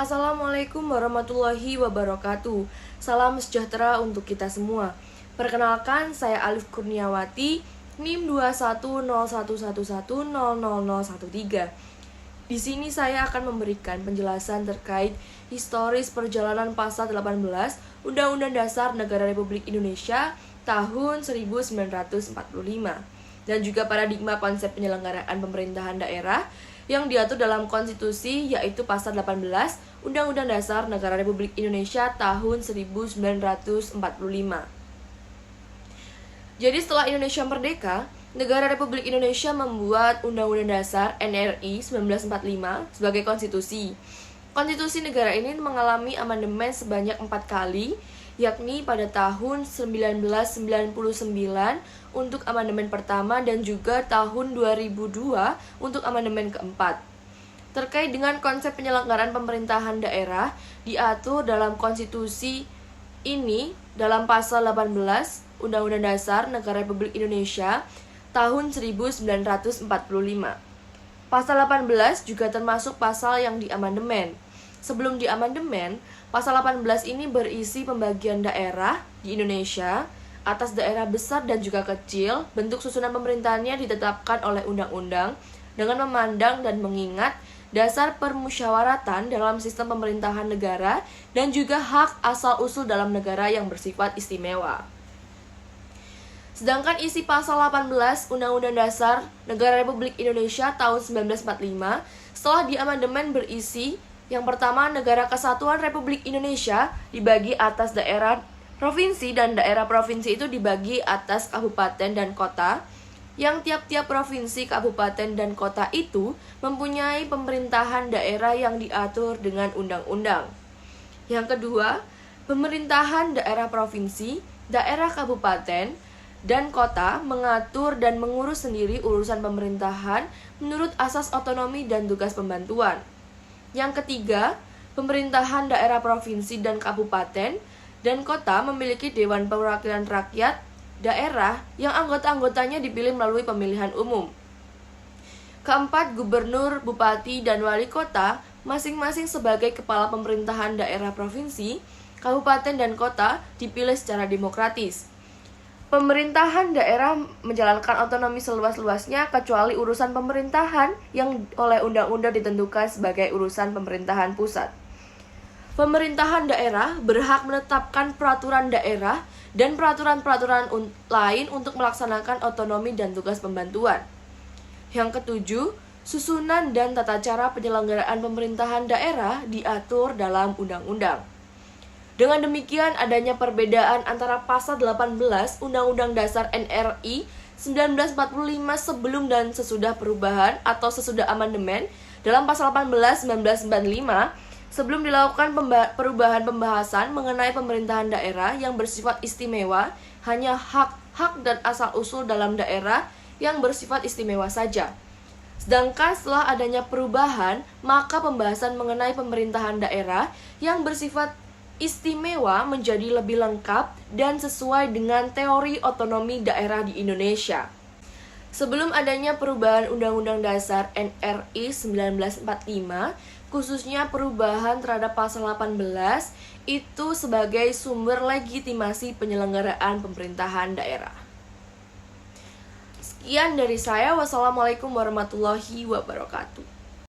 Assalamualaikum warahmatullahi wabarakatuh. Salam sejahtera untuk kita semua. Perkenalkan, saya Alif Kurniawati, NIM 210111000013. Di sini saya akan memberikan penjelasan terkait historis perjalanan pasal 18 Undang-Undang Dasar Negara Republik Indonesia tahun 1945 dan juga paradigma konsep penyelenggaraan pemerintahan daerah yang diatur dalam konstitusi, yaitu pasal 18 Undang-Undang Dasar Negara Republik Indonesia tahun 1945. Jadi setelah Indonesia merdeka, Negara Republik Indonesia membuat Undang-Undang Dasar NRI 1945 sebagai konstitusi. Konstitusi negara ini mengalami amandemen sebanyak 4 kali, yakni pada tahun 1999 untuk amandemen pertama dan juga tahun 2002 untuk amandemen keempat. Terkait dengan konsep penyelenggaraan pemerintahan daerah, diatur dalam konstitusi ini dalam pasal 18 Undang-Undang Dasar Negara Republik Indonesia tahun 1945. Pasal 18 juga termasuk pasal yang diamandemen. Sebelum diamandemen, pasal 18 ini berisi pembagian daerah di Indonesia atas daerah besar dan juga kecil. Bentuk susunan pemerintahannya ditetapkan oleh undang-undang dengan memandang dan mengingat dasar permusyawaratan dalam sistem pemerintahan negara dan juga hak asal-usul dalam negara yang bersifat istimewa. Sedangkan isi pasal 18 Undang-Undang Dasar Negara Republik Indonesia tahun 1945 setelah diamandemen berisi yang pertama, Negara Kesatuan Republik Indonesia dibagi atas daerah provinsi dan daerah provinsi itu dibagi atas kabupaten dan kota, yang tiap-tiap provinsi, kabupaten, dan kota itu mempunyai pemerintahan daerah yang diatur dengan undang-undang. Yang kedua, pemerintahan daerah provinsi, daerah kabupaten, dan kota mengatur dan mengurus sendiri urusan pemerintahan menurut asas otonomi dan tugas pembantuan. Yang ketiga, pemerintahan daerah provinsi dan kabupaten dan kota memiliki Dewan Perwakilan Rakyat daerah yang anggota-anggotanya dipilih melalui pemilihan umum. Keempat, gubernur, bupati, dan wali kota masing-masing sebagai kepala pemerintahan daerah provinsi, kabupaten, dan kota dipilih secara demokratis. Pemerintahan daerah menjalankan otonomi seluas-luasnya kecuali urusan pemerintahan yang oleh undang-undang ditentukan sebagai urusan pemerintahan pusat. Pemerintahan daerah berhak menetapkan peraturan daerah dan peraturan-peraturan lain untuk melaksanakan otonomi dan tugas pembantuan. Yang ketujuh, susunan dan tata cara penyelenggaraan pemerintahan daerah diatur dalam undang-undang. Dengan demikian, adanya perbedaan antara pasal 18 Undang-Undang Dasar NRI 1945 sebelum dan sesudah perubahan atau sesudah amandemen dalam pasal 18 1995 sebelum dilakukan perubahan pembahasan mengenai pemerintahan daerah yang bersifat istimewa hanya hak-hak dan asal-usul dalam daerah yang bersifat istimewa saja. Sedangkan setelah adanya perubahan, maka pembahasan mengenai pemerintahan daerah yang bersifat istimewa menjadi lebih lengkap dan sesuai dengan teori otonomi daerah di Indonesia. Sebelum adanya perubahan Undang-Undang Dasar NRI 1945, khususnya perubahan terhadap pasal 18, itu sebagai sumber legitimasi penyelenggaraan pemerintahan daerah. Sekian dari saya. Wassalamualaikum warahmatullahi wabarakatuh.